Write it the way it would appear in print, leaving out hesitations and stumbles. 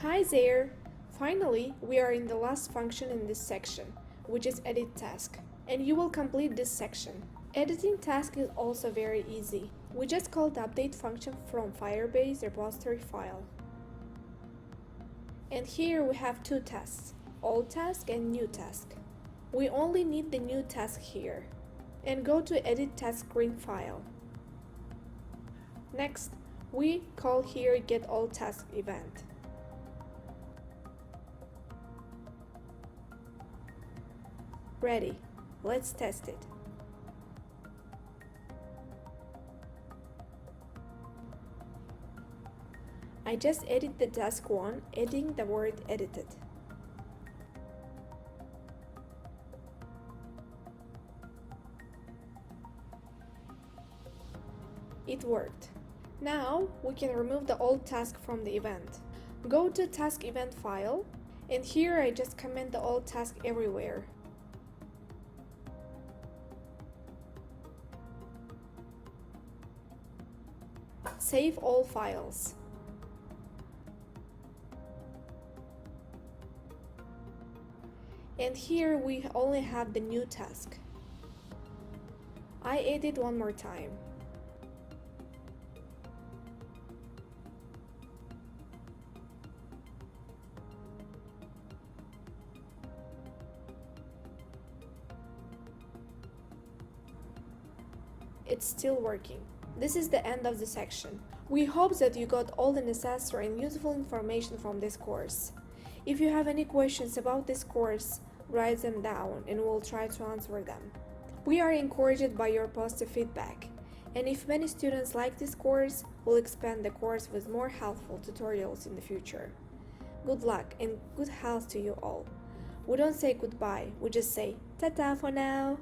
Hi there! Finally, we are in the last function in this section, which is edit task, and you will complete this section. Editing task is also very easy. We just call the update function from Firebase repository file. And here we have two tasks, old task and new task. We only need the new task here. And go to edit task screen file. Next, we call here get old task event. Ready. Let's test it. I just edit the task 1, adding the word edited. It worked. Now we can remove the old task from the event. Go to task event file, and here I just comment the old task everywhere. Save all files. And here we only have the new task. I edit one more time. It's still working. This is the end of the section. We hope that you got all the necessary and useful information from this course. If you have any questions about this course, write them down and we'll try to answer them. We are encouraged by your positive feedback, and if many students like this course, we'll expand the course with more helpful tutorials in the future. Good luck and good health to you all. We don't say goodbye, we just say ta-ta for now.